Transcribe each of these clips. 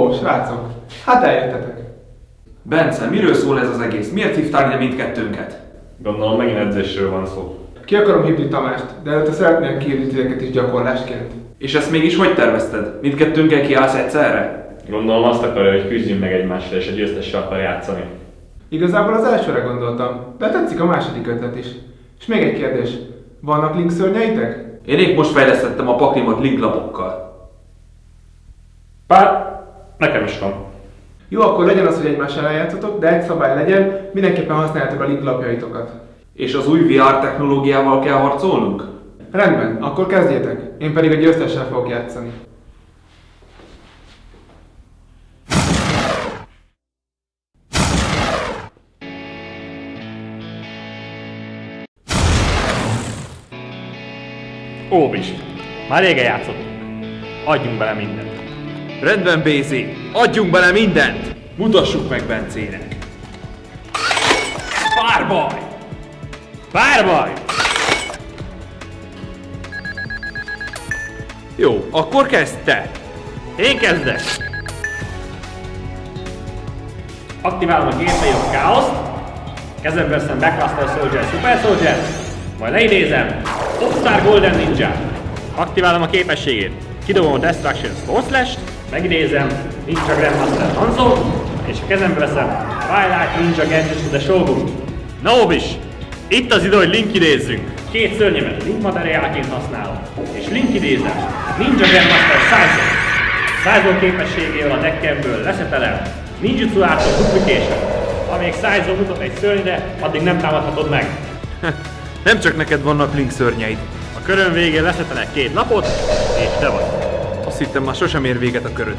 Ó, srácok, hát eljöttetek. Bence, miről szól ez az egész? Miért hívtál ide mindkettőnket? Gondolom megint edzésről van szó. Ki akarom hívni Tamást, de előtte szeretném kihívni titeket is gyakorlásként. És ezt mégis hogy tervezted? Mindkettőnkkel kiállsz egyszerre? Gondolom azt akarja, hogy küzdjünk meg egymással és a győztessel akar játszani. Igazából az elsőre gondoltam, de tetszik a második ötlet is. És még egy kérdés, vannak link szörnyeitek? Én épp most fejlesztettem a paklimat linklapokkal. Bár nekem is van. Jó, akkor legyen az, hogy egymás ellen játszotok, de egy szabály legyen, mindenképpen használjátok a linklapjaitokat. És az új VR technológiával kell harcolnunk? Rendben, akkor kezdjétek. Én pedig a győztessel fogok játszani. Óbis, már régen játszottunk. Adjunk bele mindent. Rendben, BZ, adjunk bele mindent! Mutassuk meg Bencének! Párbaj! Párbaj! Jó, akkor kezd te! Én kezdek! Aktiválom a gépejobb káoszt, kezembe veszem Backmaster Soldier Super Soldier, majd leidézem All-Star Golden Ninja. Aktiválom a képességét, kidobom a Destruction Force Slash-t, megidézem Ninja Grandmaster Hanzo, és a kezembe veszem Twilight Ninja Genjutsu The Shogun. Na Óbis, itt az idő, hogy Link idézzünk. Két szörnyemet Link materiálként használom, és Link idézem Ninja Grandmaster Saizo. Saizo képességével a deckemből leszetelem Ninjutsu Art of Duplication. Amíg Saizo mutat egy szörnyre, addig nem támadhatod meg. Nem csak neked vannak link szörnyeid. A körön végén leszetelek két lapot, és te vagy. Azt hittem, már sosem ér véget a köröd.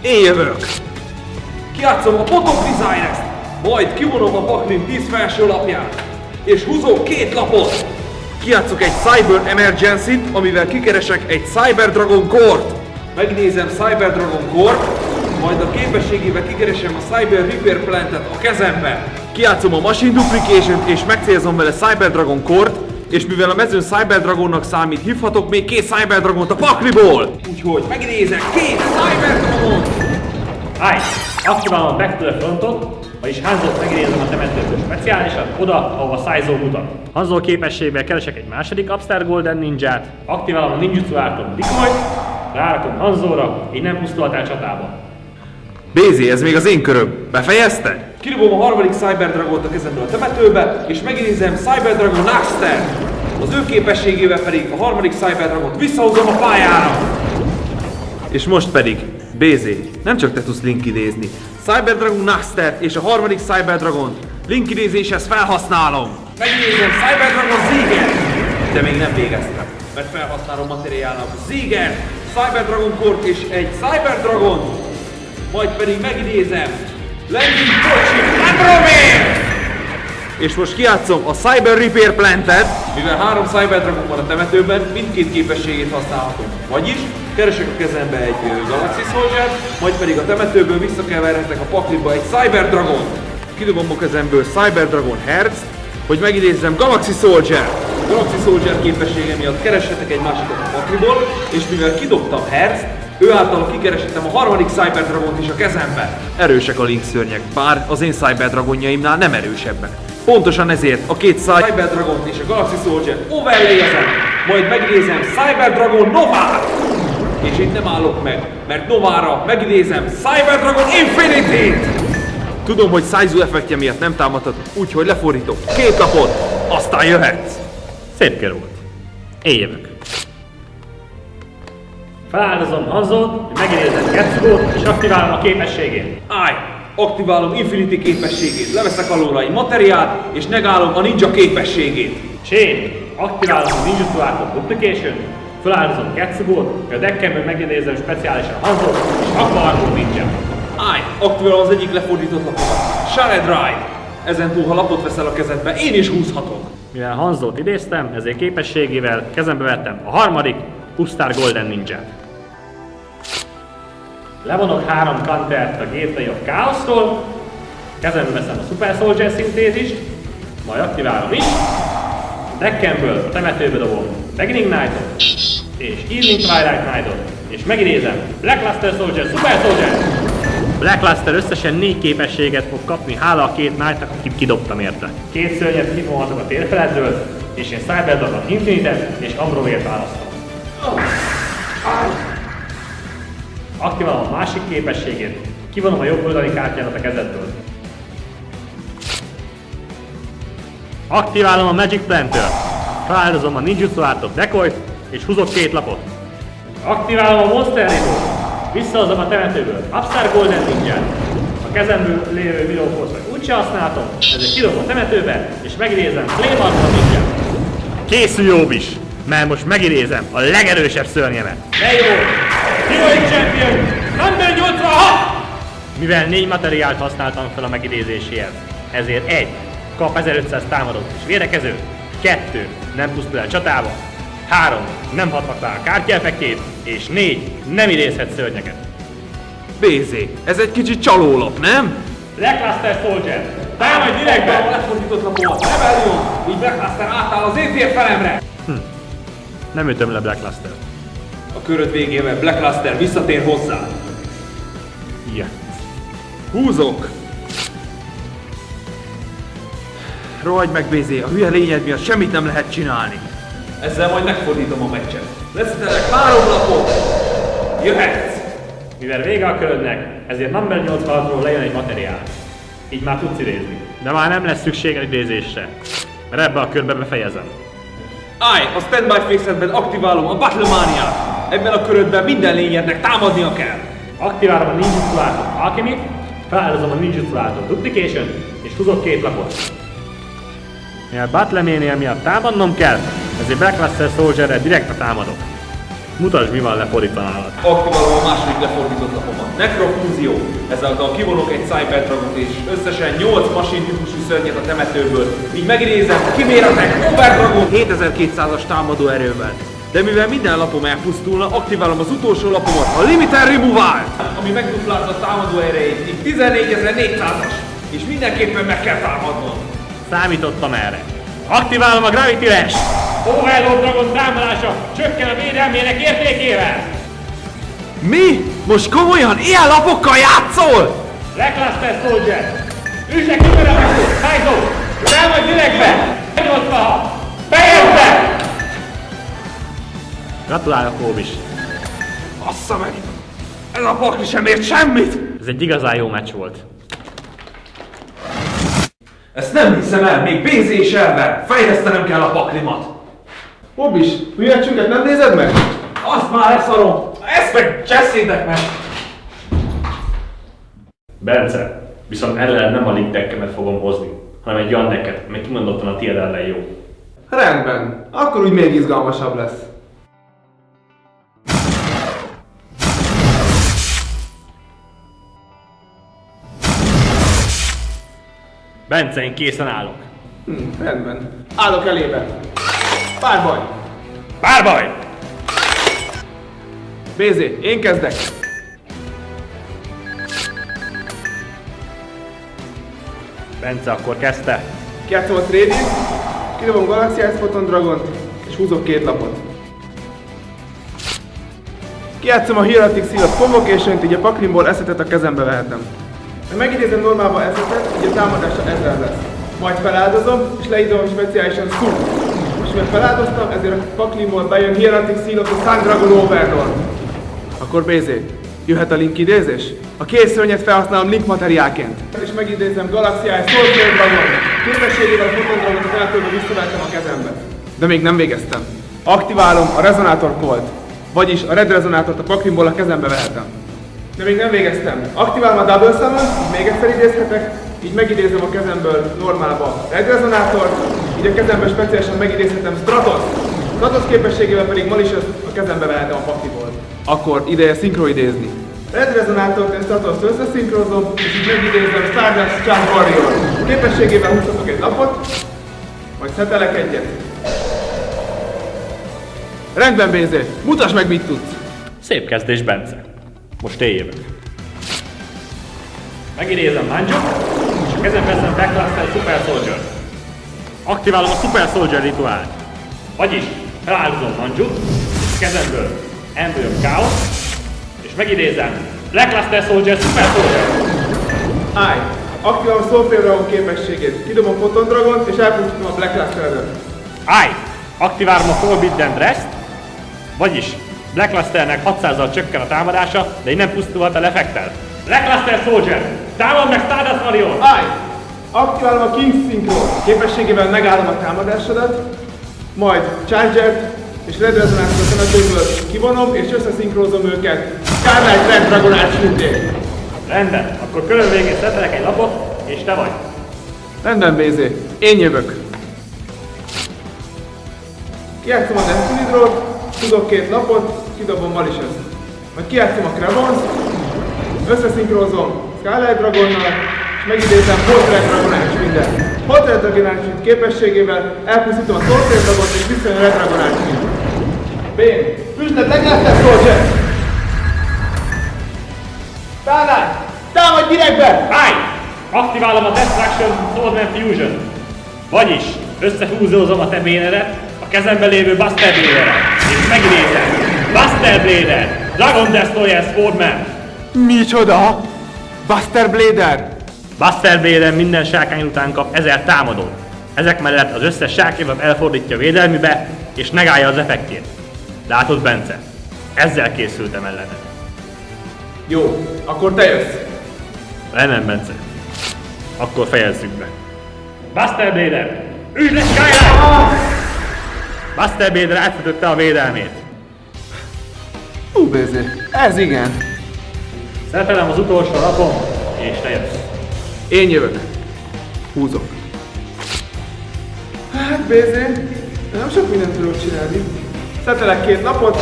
Én jövök! Kijátszom a Pot of Desires-t, majd kivonom a paklim 10 felső lapját, és húzok két lapot! Kijátszok egy Cyber Emergency-t, amivel kikeresek egy Cyber Dragon Core-t. Megnézem Cyber Dragon Core-t, majd a képességével kikeresem a Cyber Repair Plant-et a kezembe. Kijátszom a Machine Duplication-t és megcélzom vele Cyber Dragon Core-t, és mivel a mezőn Cyber Dragonnak számít, hívhatok még két Cyber Dragont a pakliból! Úgyhogy megnézek két Cyber Dragont! Állj! Aktiválom a Back to the Frontot, vagyis Hanzót megidézem a temetőből speciálisan oda, ahova Saizo mutat. Hanzo képességével keresek egy második Upstar Golden Ninját, aktiválom a Ninjutsu Art-on Decoy-t, rárakom Hanzóra, így nem pusztultál csatában. BZ, ez még az én köröm. Befejezted? Kirúgom a harmadik Cyber Dragont a kezemből a temetőbe, és megidézem Cyber Dragon Naxter. Az ő képességével pedig a harmadik Cyber Dragont visszahozom a pályára. És most pedig, BZ, nem csak te tudsz Link idézni. Cyber Dragon Naxter és a harmadik Cyber Dragont Link idézéshez felhasználom. Megidézem Cyber Dragon Ziger. De még nem végeztem, mert felhasználom materiálnak Ziger, Cyber Dragon Core és egy Cyber Dragon. Majd pedig megidézem Landing Kochi Andromeda! És most kijátszom a Cyber Repair Plant-et, mivel 3 Cyber Dragon van a temetőben, mindkét képességét használhatom. Vagyis keresek a kezembe egy Galaxy Soldier, majd pedig a temetőből visszakeverhetek a pakliba egy Cyber Dragon. Kidobom a kezemből Cyber Dragon Herz, hogy megidézzem Galaxy Soldier. Galaxy Soldier képessége miatt kereshetek egy másikat a pakliból, és mivel kidobtam Herzt, ő által kikeresítem a harmadik Cyber Dragont is a kezembe. Erősek a Link szörnyek, bár az én Cyber Dragonjaimnál nem erősebbek. Pontosan ezért a két Cyber Dragont és a Galaxy Soldier overlayezem, majd megidézem Cyber Dragon Novát! És itt nem állok meg, mert Novára megidézem Cyber Dragon Infinity-t! Tudom, hogy Saizo effektje miatt nem támadhatok, úgyhogy lefordítok két lapot, aztán jöhetsz! Szép kör volt. Én jövök. Feláldozom Hanzót, hogy megidézem Getsugot és aktiválom a képességét. Állj! Aktiválom Infinity képességét, leveszek alóla egy materiát, és negálom a ninja képességét. Chain, aktiválom a Ninjutsu Art of Duplication, feláldozom Getsugot, hogy a deckemből megidézem speciálisan Hanzót és Aqua Ninja. Állj! Aktiválom az egyik lefordított lapomat. Shared Ride! Ezentúl, ha lapot veszel a kezedbe, én is húzhatok. Mivel Hanzót idéztem, ezért képességével kezembe vettem a harmadik Upstar Golden Ninját. Levonok 3 countert a Gateway of Chaos-tól, kezembe veszem a Super Soldier szintézist, majd aktiválom is, deckemből a temetőbe dobom Beginning Knight-ot, és Evening Twilight Knight-ot, és megidézem, Blackluster Soldier, Super Soldier! Blackluster összesen 4 képességet fog kapni, hála a 2 Knight-nak, akit kidobtam érte. 2 szörnyet kivonhatok a térfeledről, és én Cyber Dragon Infinite-et és Ambrovért választom. Aktiválom a másik képességét, kivonom a jobb oldali kártyámat a kezedből. Aktiválom a Magic Planter, feláldozom a Ninjutsu Artot, Decoyt, és húzok 2 lapot. Aktiválom a Monster Rito-t, visszahozom a temetőből Upstar Golden Ninja-t. A kezemből lévő Willow Force-ot úgyse használhatom, ezért kidobom a temetőbe, és megidézem Flame Armor Ninja-t. Készülj jobb is, mert most megidézem a legerősebb szörnyemet. De jó! Heroic Champion, Number 86! Mivel 4 materiált használtam fel a megidézéséhez, ezért 1. Kap 1500 támadót és védekező, 2. Nem pusztul el csatába, 3. Nem hatnak rá a kártyaeffektjét, és 4. Nem idézhet szörnyeket. BZ, ez egy kicsit csalólap, nem? Blackluster Soldier, támadj direktbe! A lefordított lapomat, Rebellion! Így Blackluster átáll az én térfelemre! Nem ütöm le Blackluster. A köröd végével Blackluster visszatér hozzá. Yeah. Húzok! Rohagy meg, BZ, a hülye lényed miatt semmit nem lehet csinálni. Ezzel majd megfordítom a meccset. Leszetelek 3 lapot! Jöhetsz! Mivel vége a körödnek, ezért Number 86-ról lejön egy materiál. Így már tudsz idézni. De már nem lesz szükséged idézésre, mert ebbe a körbe befejezem. Állj, a standby fixetben aktiválom a Battlemania-t! Ebben a körödben minden lényednek támadnia kell! Aktiválom a Ninjutsu Artot Alchemy, feláldozom a Ninjutsu Artot Duplication, és húzok 2 lapot. Mivel Battlemania miatt támadnom kell, ezért Blackluster Soldierrel direktre támadok. Mutasd, mi van lefordítva nálad. Aktiválom a második lefordított lapomat. Necrofúzió. Ezáltal kivonok egy Cyber Dragont és összesen 8 machine típusú szörnyet a temetőből. Így megidézem, kiméretek Over Dragon 7200-as támadó erővel. De mivel minden lapom elpusztulna, aktiválom az utolsó lapomat, a Limited Removal, ami megduplázza a támadó erejét, így 14400-as. És mindenképpen meg kell támadnom. Számítottam erre. Aktiválom a Gravity Lash! Overlord Dragon támadása csökken a védelmének értékével! Mi? Most komolyan ilyen lapokkal játszol? Blackluster Soldier! Üsse ki a Kaizo! Támadj direktbe! 86! Fejezd be! Gratulálok, Óbis! Assza meg! Ez a pakli sem ért semmit! Ez egy igazán jó meccs volt. Ezt nem hiszem el, még BZ is elver! Fejlesztenem kell a paklimat! Hobbis, hülyecsünket nem nézed meg? Azt már leszarom! Ezt meg cseszétek meg! Bence, viszont ellen nem a League deckemet fogom hozni, hanem egy olyan decket, amely kimondottan a tiéd ellen jó. Rendben, akkor úgy még izgalmasabb lesz. Bence, én készen állok. Rendben. Állok elébe. Párbaj! Párbaj! BZ, én kezdek. Bence, akkor kezdte. Kijátszom a trading, kidobom Galaxy Ice Photon Dragont, és húzok 2 lapot. Kijátszom a Hieratic Seal of Convocation-t, így a paklimból eszetet a kezembe vehetem. Ha megidézem normálba eszetet, így a támadása 1000 lesz. Majd feláldozom, és leidom speciálisan Soul. És mivel feláldoztam, ezért a paklimból bejön Hieratic Seal of the Sun Dragon Overlord. Akkor BZ, jöhet a Link idézés? A két szörnyet felhasználom Link materiálként. És megidézem Galaxy Eye Soulflame Dragon. Képességével a Photon Dragon a temetőbe visszavettem a kezembe. De még nem végeztem. Aktiválom a Resonator Colt. Vagyis a Red Resonátort a paklimból a kezembe vehetem. De még nem végeztem. Aktiválom a Double Summon, így még egyszer idézhetek. Így megidézem a kezemből normálba Red Resonátort. Így a kezembe speciálisan megidézhetem Stratos. Stratos képességével pedig Malicious a kezembe vehetem a pakliból. Akkor ideje szinkroidézni. Red Resonátort és Stratos összeszinkrozom, és így megidézem Stardust Charge Warrior. Képességével húzhatok egy lapot, majd szetelek egyet. Rendben, BZ, mutasd meg, mit tudsz! Szép kezdés, Bence. Most én jövök. Megidézem Manjuk, és a kezembe veszem Blackluster Super Soldier. Aktiválom a Super Soldier rituált. Vagyis feláldozom Manjuk, és kezemből Embryo of Chaos, és megidézem Blackluster Soldier Super Soldier. Állj! Aktiválom a Soulflame Dragon képességét. Kidobom Photon Dragont és elpusztítom a Black Luster-et. Állj! Aktiválom a Forbidden Rest, vagyis Blacklusternek 600-al csökken a támadása, de innen pusztulhat el effektel. Blackluster Soldier! Támad meg Stardust Warrior! Állj! Aktiválom a King's Synchro képességével megállom a támadásodat, majd Charger-t és Red Resonance-t a temetőből kivonom és összeszinkrózom őket Scarlet Red Dragon átfűntén. Rendben, akkor körül végén szetelek egy lapot, és te vagy. Rendben, BZ. Én jövök. Kijátszom a Destiny Draw-t, tudok 2 lapot, kidobom Malicious-t. Majd kijátszom a Crevons, összeszinkrózom Scarlet Dragonnal, és megidézem Hot Red Dragon Archfiend-et. Hot Red Dragon Archfiend képességével elpusztítom a Soulflame Dragont és visszajön a Red Dragon Archfiend. Bane, üsd Blackluster Soldier! Tánáj! Támadj direktbe! Állj! Aktiválom a Destruction Swordman Fusion. Vagyis összefúzózom a te bénedet a kezemben lévő Buster Blader-rel. És megidézem Buster Blader, Dragon Destroyer Swordman. Micsoda? Buster Blader! Buster Blader minden sárkány után kap 1000 támadót. Ezek mellett az összes sárkányvat elfordítja védelmibe, és megállja az effektjét. Látod, Bence? Ezzel készültem ellened. Jó, akkor te jössz. Rendben, Bence. Akkor fejezzük be. Buster Blader! Üsd le Skyline! Buster Blader átfutotta a védelmét. BZ, ez igen. Szertelem az utolsó napom, és te jössz. Én jövök. Húzok. Hát BZ, nem sok mindent tudok csinálni. Szetelek 2 napot,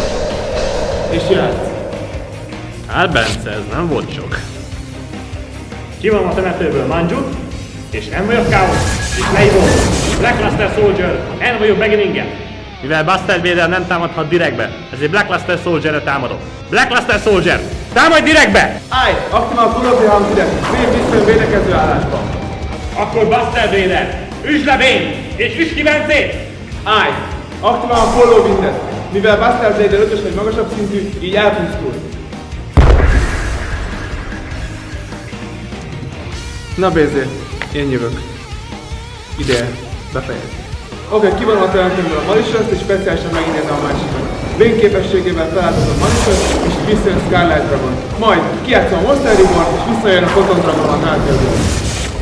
és játsz. Hát Bence, ez nem volt sok. Kivom a temetőből Manjut, és Envoy of Chaos, és leívom Blackluster Soldier, Envoy of Beginninget. Mivel Buster Blader nem támadhat direktbe, ezért Blackluster Soldierre támadok. Blackluster Soldier, támadj direktbe! Állj, aktivál a Bulldozer Hunter-et, Bane visszajön védekező állásba. Akkor Buster Blader, üsd le Bane, és üsd ki Bencét! Állj, aktivál a Follow Wind-et. Mivel Buster Blader 5-ös vagy magasabb szintű, így elpusztul. Na BZ, én jövök. Ideje, befejezni. Oké, kivonom a temetőmből a Malicious-t és speciálisan megidézem a másikat. Bane képességével feláldozom Malicious-t és visszajön Scarlet Dragon. Majd kijátszom a Monster Reborn és visszajön a Photon Dragon a temetőből.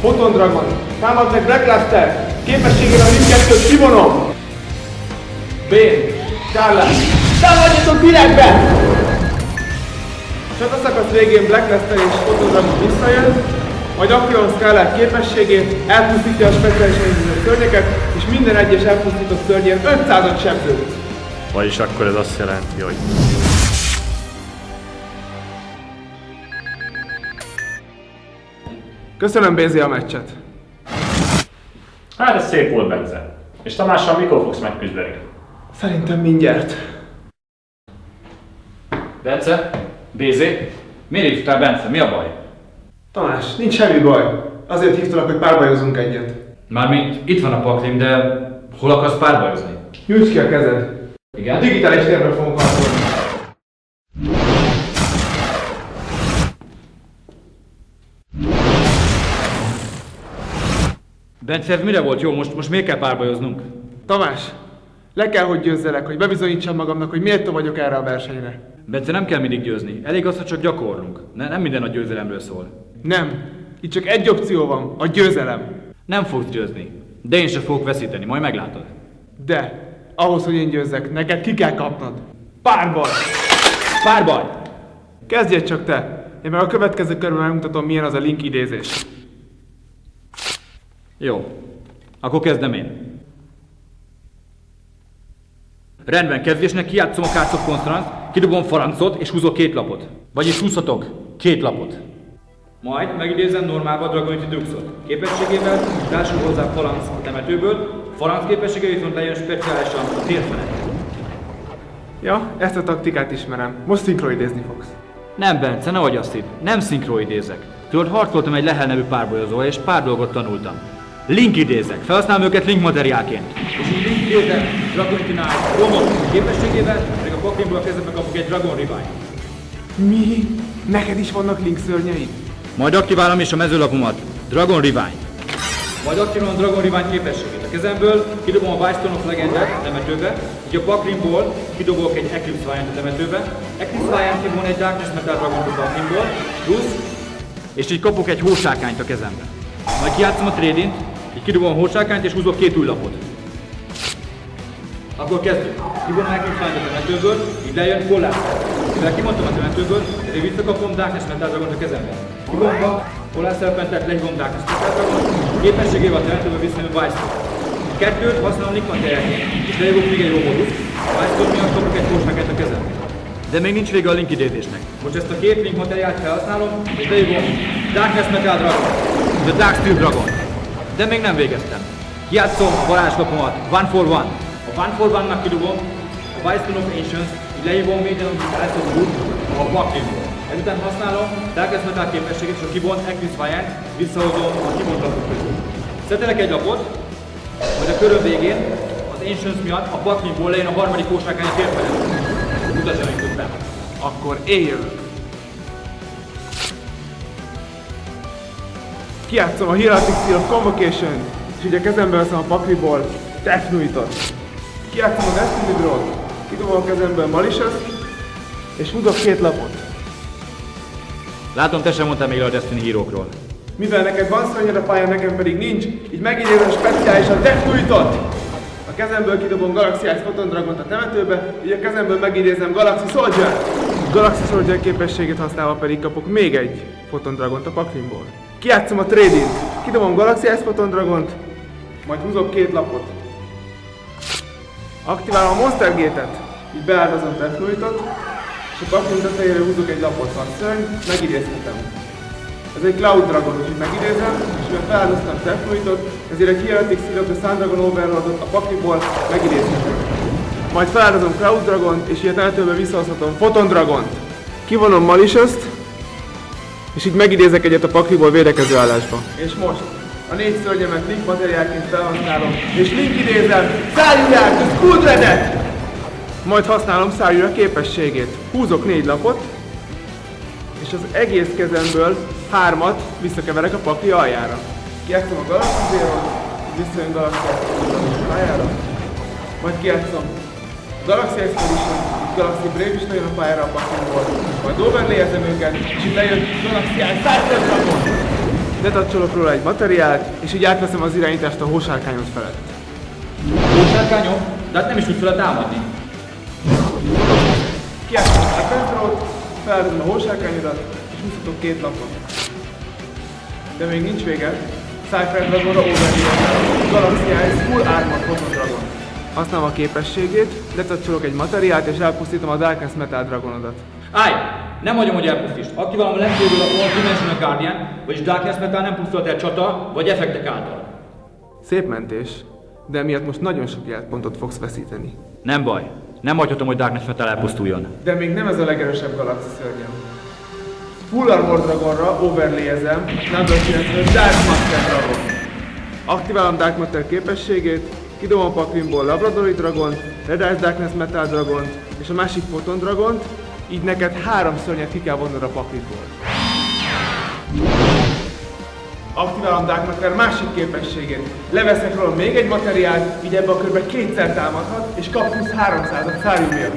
Photon Dragon, támad meg Blackluster! Képességével mindkettőt kivonom! Bane, Scarlet, támadjatok direktbe! Csataszakasz végén Blackluster és Photon Dragon visszajön, majd aktiválom Scarlet képességét, elpusztítja a speciálisan indított szörnyeket, és minden egyes elpusztított szörnyén 500-at sebződik. Vagyis akkor ez azt jelenti, hogy... Köszönöm BZ a meccset. Hát ez szép volt, Bence. És Tamással mikor fogsz megküzdeni? Szerintem mindjárt. Bence? BZ? Miért hívtál Bence? Mi a baj? Tamás, nincs semmi baj. Azért hívtalak, hogy párbajozunk egyet. Mármint itt van a paklim, de hol akarsz párbajozni? Nyújtsd ki a kezed. A Igen? digitális térben fogunk harcolni. Bence, ez mire volt jó? Most miért kell párbajoznunk? Tamás, le kell, hogy győzzelek, hogy bebizonyítsam magamnak, hogy méltó vagyok erre a versenyre. Bence, nem kell mindig győzni. Elég az, ha csak gyakorlunk. Nem minden a győzelemről szól. Nem. Itt csak egy opció van, a győzelem. Nem fogsz győzni. De én sem fogok veszíteni, majd meglátod. De, ahhoz, hogy én győzzek, neked ki kell kapnod. Párbaj! Párbaj! Kezdjed csak te. Én meg a következő körben megmutatom, milyen az a link idézés. Jó. Akkor kezdem én. Rendben, kezdésnek kijátszom a Cards of Constance, kidobom Farancot és húzok 2 lapot. Vagyis húzhatok 2 lapot. Majd megidézem normálba a Dragonite Druxot. Képességével társul hozzá Falanc a temetőből, Falanc képessége viszont lejön speciálisan a tér felett. Ja, ezt a taktikát ismerem. Most szinkroidézni fogsz. Nem, Bence, nehogy azt hidd. Nem szinkroidézek. Tudod, harcoltam egy Lehel nevű párbajozóval, és pár dolgot tanultam. Link idézek, felhasználom őket link materiálként. És így link idézek, Dragonite Knight, Romot képességével, pedig a Paklimból a kezembe kapok egy Dragon Revive. Mi? Neked is vannak link szörnyeid? Majd aktiválom is a mezőlapomat. Dragon Revive. Majd aktiválom a Dragon Revive képességét. A kezemből kidobom a Whitestone of Legend-et temetőbe, így a Paklimból kidobok egy Eclipse Valiant a temetőbe. Eclipse Valiant kivon egy Darkness Metal Dragon a Paklimból, plusz, és így kapok egy hósárkányt a kezembe. Majd kijátszom a Trade-int, így kidobom a hósárkányt és húzok 2 új lapot. Akkor kezdjük. Kivonom Eclipse Valiant a temetőből, így lejön Collászter. Mivel kimondtam a temetőből, ezért visszakapom Darkness Metal Dragon a kezembe. Kivonva Polar Serpentet, lehívom Darkness Metal Dragon, képességével a temetőből visszajön Whitestone. A kettőt használom Nick Materialként, és lehívok még egy robódust, a Whitestone miatt kapok egy hósárkányt a kezembe. De még nincs vége a link idézésnek. Most ezt a két link materiált felhasználom, és lehívom Darkness Metal Dragon, The Dark Steel Dragon. De még nem végeztem. Kijátszom a varázslapomat, One for One. A One for One-nak kidobom a Whitestone of Ancients, így lehívom Maiden of the Ice of Wood a Paklimból. Ezután használom Darkness Metal képességét és a kibont Eclipse Valiant, visszahozom a kibont lapok közül. Szetelek egy lapot, majd a köröm végén az Ancients miatt a Paklimból lejön a harmadik hósárkány a térfelet. Mutatjanak tudtam. Akkor éljön! Kijátszom a Heraldic Seal of Convocation, és így a kezembe veszem a pakliból Death Knight-ot. Kijátszom a Destiny Draw-t, kidobom a kezemből Malicious, és húzok 2 lapot. Látom, te sem mondtál még a Destiny hírókról. Mivel neked van szörnyed a pályán, nekem pedig nincs, így megidézem speciálisan Death Knight-ot! A kezemből kidobom Galaxy Ice Photon Dragont a temetőbe, így a kezemből megidézem Galaxy Soldier. Galaxy Soldier képességét használva pedig kapok még egy Photon Dragont a paklimból. Kijátszom a Trade-int, kidobom Galaxy Ice Photon Dragont, majd húzok 2 lapot. Aktiválom a Monster Gate-et, így beáldozom Death Knight-ot, és a paklim tetejére húzok egy lapot, ha szörny, megidézhetem. Ez egy Cloud Dragon, úgyhogy megidézem, és mivel feláldoztam Death Knight-ot, ezért egy Heraldic Seal of the Sun Dragon Overlordot a pakliból megidézhetem. Majd feláldozom Cloud Dragon, és így a temetőbe visszahozhatom Photon Dragont. Kivonom Malicious-t, és így megidézek egyet a pakliból védekező állásba. És most a 4 szörnyemet link materiálként felhasználom, és link idézem Szájúját, a Skuldredet! Majd használom Szájúja képességét. Húzok 4 lapot, és az egész kezemből 3-at visszakeverek a pakli aljára. Kijátszom a Galaxy Zero-t, visszajön Galaxy Expedition a pályára, majd kijátszom a Galaxy Expedition, Galaxy Brave is lejön a pályára a pakliból, majd overlayezem őket, és így lejön Galaxy Cyber Dragon. Letacsolok róla egy materiált, és így átveszem az irányítást a hósárkányod felett. Hósárkányom? De hát nem is tud fel támadni. Kijátszom a Pentrót, feláldozom a hósárkányodat, és húzhatok 2 lapot. De még nincs vége. Cyber Dragonra overlayezem Galaxy Ice Full Armor Photon Dragon. Használom a képességét, letacsolok egy materiált, és elpusztítom a Darkness Metal Dragonodat. Állj! Nem hagyom, hogy elpusztítsd. Aktiválom a legfőből a All Dimensional Guardian, vagyis Darkness Metal nem pusztult el csata vagy effektek által. Szép mentés, de emiatt most nagyon sok életpontot fogsz veszíteni. Nem baj. Nem hagyhatom, hogy Darkness Metal elpusztuljon. De még nem ez a legerősebb galaxi szörnyem. Full Armor Dragonra overlayezem Number 95 Dark Master Dragon. Aktiválom Dark Matter képességét, kidobom a paklimból Labradori Dragon, Red Ice Darkness Metal Dragon és a másik Photon Dragont, így neked 3 szörnyet ki kell vonnod a paklimból. Aktiválom Dark Matter másik képességét. Leveszek róla még egy materiált, így ebbe a körbe 2-szer támadhat, és kap plusz 300-at Szárium miatt.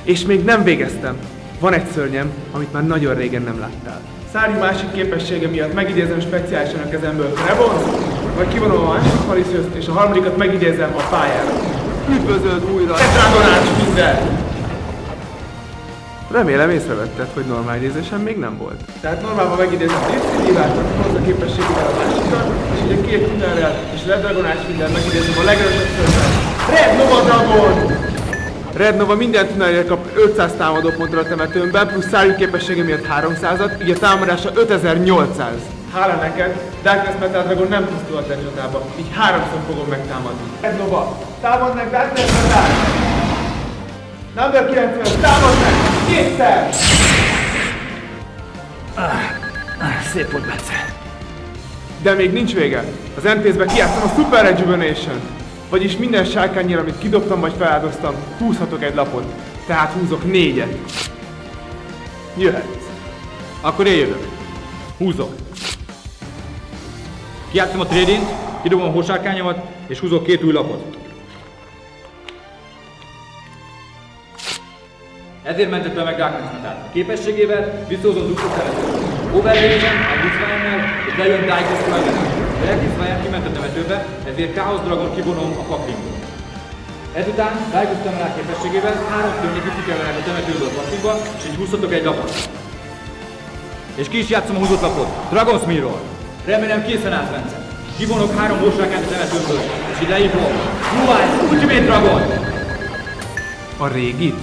És még nem végeztem. Van egy szörnyem, amit már nagyon régen nem láttál. Szárium másik képessége miatt megidézem speciálisan a kezemből Krevons, majd kivonom a másik Malicious-t, és a harmadikat megidézem a pályára. Üdvözöld újra, Dragonás minden! Remélem észrevetted, hogy normál idézésem még nem volt. Tehát normálban megidézem Dipsy-Divát, hozza képességével a másikat, és így a 2 tunerrel és Red Dragonás minden megidézem a legerősebb szörnyet. Red Nova Dragon! Red Nova minden tunerrel kap 500 támadópontra a temetőmben, plusz Szárium képessége miatt 300-at, így a támadása 5800. Hála neked, Darkness Metal Dragon nem pusztulhat egy csatába, így 3-szor fogom megtámadni. Red Nova, támad meg Darkness Metal! Number 95, támad meg! 2-szer! Szép volt, Bence. De még nincs vége. Az MTS-be kijátszom a Super Rejuvenation. Vagyis minden sárkánynyira, amit kidobtam vagy feláldoztam, húzhatok egy lapot. Tehát húzok 4-et. Jöhetsz. Akkor én jövök. Húzok. Kijátszom a trédint, kidobom a horsárkányomat, és húzok 2 új lapot. Ezért mentettem meg Darkness Metal. Képességével visszahozom Duxot temetőbe. Overlay-en, a Disfire-nel, és lejön Daigus Fire-nel. De Disfire kiment a temetőbe, ezért Chaos Dragon kivonom a paklinkból. Ezután Daigus Temerál képességével 3 szörnyek visszikeverek a temetőből a paklinkba, és így húzhatok egy lapot. És ki is játszom a húzott lapot. Dragon Smearról. Remélem készen állsz, Bence. Kivonok 3 horsárkányt a temetőből, és így leívom. Blue Eyes Ultimate Dragon! A régit?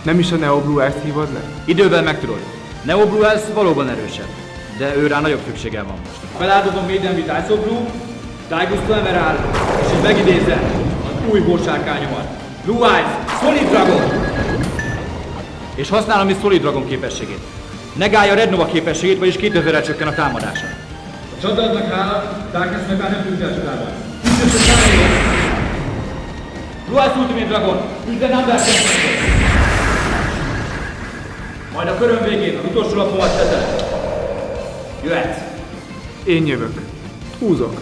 Nem is a Neo Blue Eyes hívod le? Idővel megtudod. Neo Blue Eyes valóban erősebb, de őrá nagyobb szüksége van most. Feláldozom Maiden with Ice of Blue, Daigus Emerald, és így megidézem az új horsárkányomat. Blue Eyes Solid Dragon! És használom is Solid Dragon képességét. Negálja Red Nova képességét, vagyis 2000-re csökken a támadása. A csatadnak hála, Darkness Metal nem tűnt el csodában. Blue Eyes Ultimate Dragon, üsd a Number 10. Majd a köröm végén az utolsó lapomat tetelek. Jöhetsz! Én jövök. Húzok.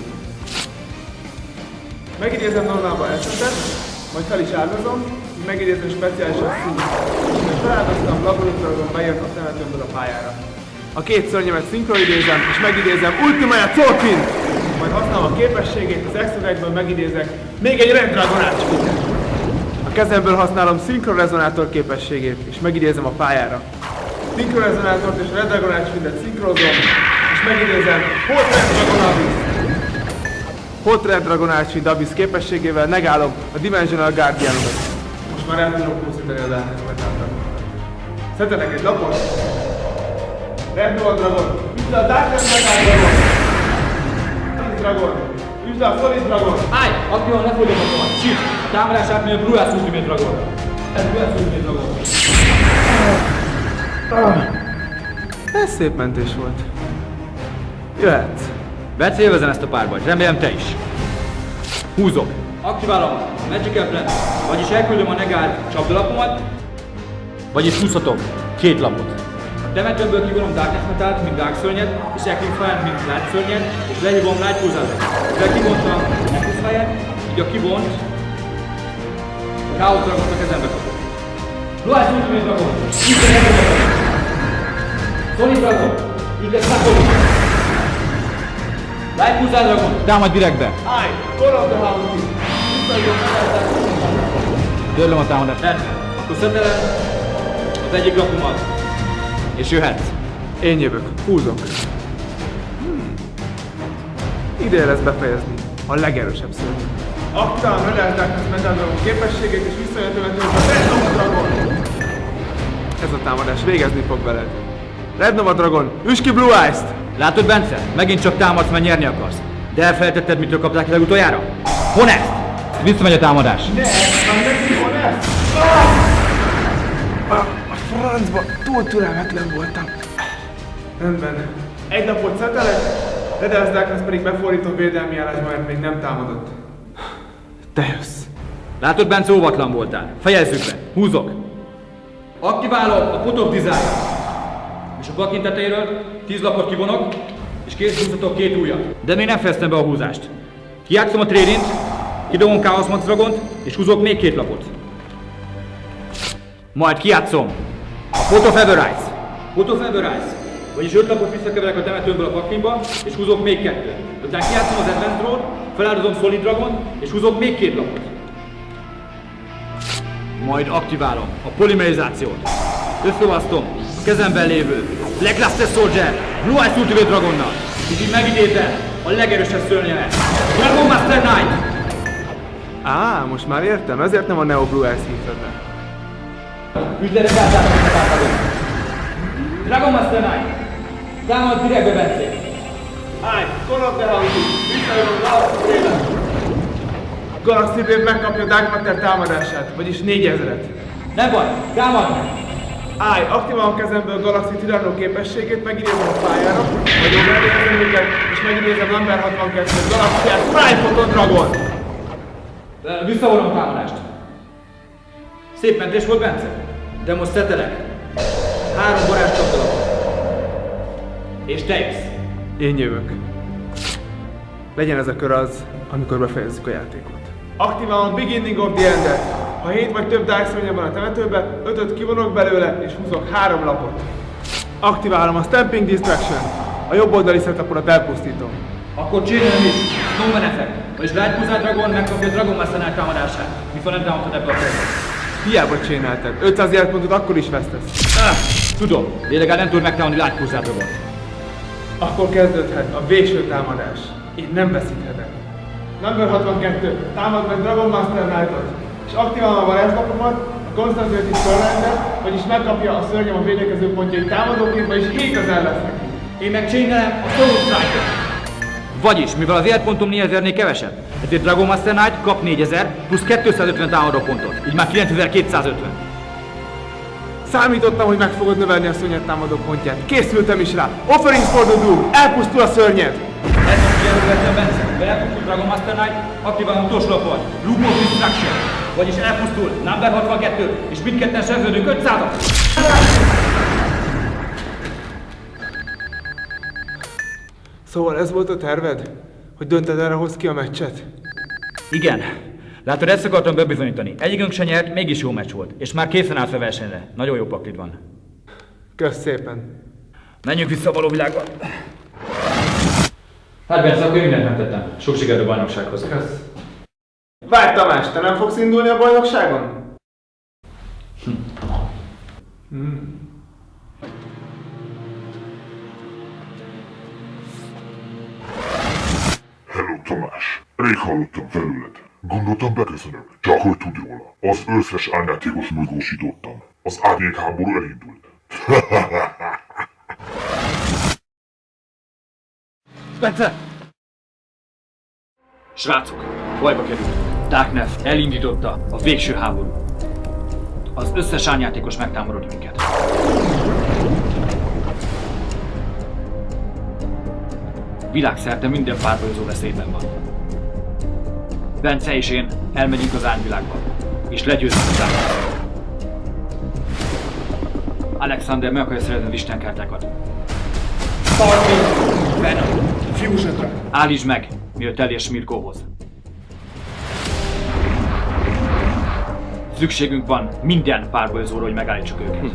Megidézem normálba eszetet, majd fel is áldozom, megidézem speciálisan szint. És feláldoztam, Laboratoriumon bejött a temetőmből a pályára. A 2 szörnyemet szinkronidézem, és megidézem Ultimate Thorfinn! Majd használom a képességét, az extra megidézek még egy Red Dragon Archfitet. A kezemből használom szinkrorezonátor képességét, és megidézem a pályára. Szinkrorezonátort és Red Dragon Archfitet szinkrozom, és megidézem Hot Red Dragon Abyss. Hot Red Dragon Archfit Abyss képességével negálom a Dimensional Guardianokat. Most már el tudok pusztítani a Darkness Metal-t. Szetelek egy lapot. Red Dragon, üsd a Darkness Metal Dragon! Solid Dragon, üsd a Solid Dragon! Állj! Aktívan lefolyom a tomat! Shift! A támadás átmegy a Blue Eyes Ultimate Dragon! Ez Blue Eyes Ultimate Dragon! Ez szép mentés volt. Jöhetsz. Bence, élvezem ezt a párbajt, remélem te is. Húzok. Aktiválom a Magical Plant, vagyis elküldöm a negált csapdalapomat, vagyis húzhatok 2 lapot. A temetőmből kivonom Darkness Metalt, mint Dark szörnyet, és Equine Fire, mint Light szörnyet, és lehívom Light Pulsát. Mivel kivontam Equine Fire, így a kivont Chaos Dragont a kezembe kapok. Blue Eyes Ultimate Dragon, Isten Dragon, Solid Dragon, Igaz Dragon, Light Pulsar Dragon, támadj direktbe! Állj! Call of the House! Visszaadom Törlöm a támadást. Akkor szetelem az egyik lapomat, és jöhetsz. Én jövök. Húzok. Ideje lesz befejezni. A legerősebb szörny. Aktiválom Red Darkness Metal Dragon képességét, és visszajöttem a Red Nova Dragon! Ez a támadás végezni fog veled. Red Nova Dragon, üsd ki Blue Eyes-t! Látod, Bence? Megint csak támadsz, mert nyerni akarsz. De elfelejtetted, mitől kapták ki legutoljára? Honest! Visszamegy a támadás. Ne! Már neki van ez! A francba túl türelmetlen voltam. Rendben. Egy napot szetelek, Red Darkness pedig befordítom védelmi állásba, mert még nem támadott. Te jössz. Látod, Bence, óvatlan voltál. Fejezzük be. Húzok. Aktiválom a Pot of Desire. És a pakin tetejéről 10 lapot kivonok, és készhúzhatok 2 újat. De még nem fejeztem be a húzást. Kijátszom a Trédint, kidobom Chaos Max Dragont, és húzok még 2 lapot. Majd kijátszom a Pot of Everrise. Pot of Everrise. Vagyis 5 lapot visszakeverek a temetőmből a paklimba, és húzok még 2. Utána kijátszom az Advanced Road, feláldozom Solid Dragon, és húzok még 2 lapot. Majd aktiválom a polymerizációt. Összeolvasztom a kezemben lévő Black Luster Soldier Blue Eyes Ultimate Dragonnal, és így megidézem a legerősebb szörnyemet, Dragon Master Knight! Á, most már értem, ezért nem a Neo Blue Eyes hívtad meg. Ügyletek átlátom. Dragon Master Knight! Támad direktbe, Bence! Állj, Call of the House! Visszajön a Galaxy Brave-et! Galaxy Brave megkapja Dark Matter támadását, vagyis 4000-et. Nem baj, támadj meg! Állj, aktiválom kezemből Galaxy Tyranno képességét, megidézem a pályára, vagy overlay őket, és megidézem Number 62 Galaxiát Prime Photon Dragon! Visszavonom a támadást. Szép mentés volt, Bence? De most szettelek. 3 varázs csapdalapot. És te jössz. Én jövök. Legyen ez a kör az, amikor befejezzük a játékot. Aktiválom a Beginning of the End-et. Ha 7 vagy több Dark Souls van a temetőbe, 5-öt kivonok belőle és húzok 3 lapot. Aktiválom a Stamping Distraction. A jobb oldali szetlapot elpusztítom. Akkor csinálom is. Snowman Effect. Vagyis Lightpulsar Dragon megkapja a Dragon Master Knight támadását. Viszont nem támadhat ebből a körbe. Hiába csináltad. 500 életpontot akkor is vesztesz. Tudom, de legalább nem tud megtámadni Lightpulsar Dragon. Akkor kezdődhet a végső támadás. Én nem veszíthetek. Number 62. Támad meg Dragon Master Knight-ot. És aktiválom a varázslapomat, a Concentrated Surrender, vagyis megkapja a szörnyem a védekező pontjait támadóként, vagyis 7000 lesz neki. Én meg csinálom a Soul Strike-ot. Vagyis, mivel az életpontom 4000-nél kevesebb, ezért Dragon Master Knight kap 4000 plusz 250 támadó pontot, így már 9250. Számítottam, hogy meg fogod növelni a szörnyet támadó pontját. Készültem is rá. Offerings for the Doom. Elpusztul a szörnyed. Ez most jelöltem Bence. Elpusztul Dragon Master Knight, aktiválom utolsó lapot, Loop of Destruction. Vagyis elpusztul Number 62, és mindketten szerződünk 500-at. Szóval ez volt a terved? Hogy dönted erre hoz ki a meccset? Igen. Látod, ezt akartam bebizonyítani. Egyikünk se nyert, mégis jó meccs volt. És már készen állsz a versenyre. Nagyon jó paklid van. Kösz szépen. Menjünk vissza a való világba. Hát Bence, akkor mindent megtettem. Sok sikert a bajnoksághoz. Kösz. Várj Tamás, te nem fogsz indulni a bajnokságon? Hello Tamás, rég hallottam felőled. Gondoltam beköszönök, csak hogy tudj róla. Az összes árnyátékos mozgósítottam. Az árnyékháború elindult. Bence! Srácok, bajba került. Darkness elindította a végső háború. Az összes árnyátékos megtámadott minket. Világszerte minden párbajozó veszélyben van. Bence és én elmegyünk az árnyvilágba, és legyőzzük az árnyátékot. Alexander meg akarja szerezni az istenkártyákat. Venom, Fusion-ra. Állítsd meg, mielőtt elérsz Mirkóhoz. Szükségünk van minden párbajozóra, hogy megállítsuk őket.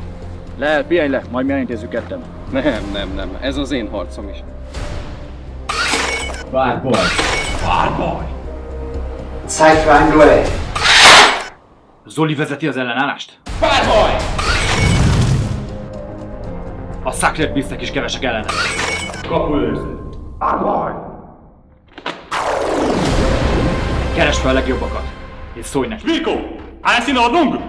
Lehet, pihenj le, majd mi elintézzük ketten. Nem, ez az én harcom is. Párbaj! Zeit für ein Duell. Zoli vezeti az ellenállást? Párbaj! A Sacred Beastek is kevesek ellene. Kapuőrző. Keresd fel a legjobbakat, és szólj neki. Mirko! Alles in Ordnung?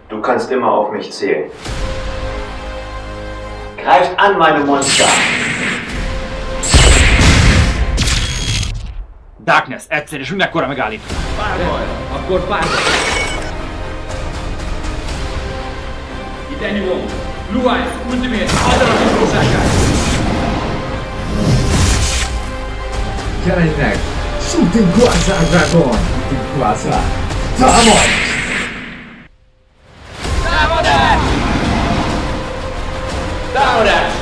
Du kannst immer auf mich zählen. Greift an, meine Monster! Darkness, egyszer és mindenkorra megállít. Párbaj. Akkor párbaj. Itt elnyúlom. Blue Eyes, Ultimate, alternatív valóságát. Jelenj meg! Shooting Quasar Dragon! Quasar! Támadj! Támadás! Támadás!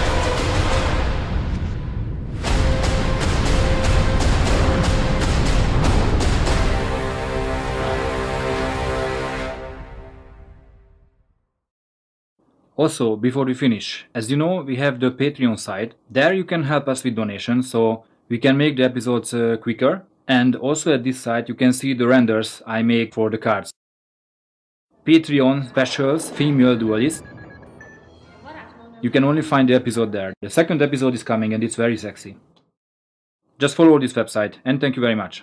Also, before we finish, as you know, we have the Patreon site. There you can help us with donations, so we can make the episodes quicker. And also at this site you can see the renders I make for the cards. Patreon specials, female duelist. You can only find the episode there. The second episode is coming and it's very sexy. Just follow this website and thank you very much.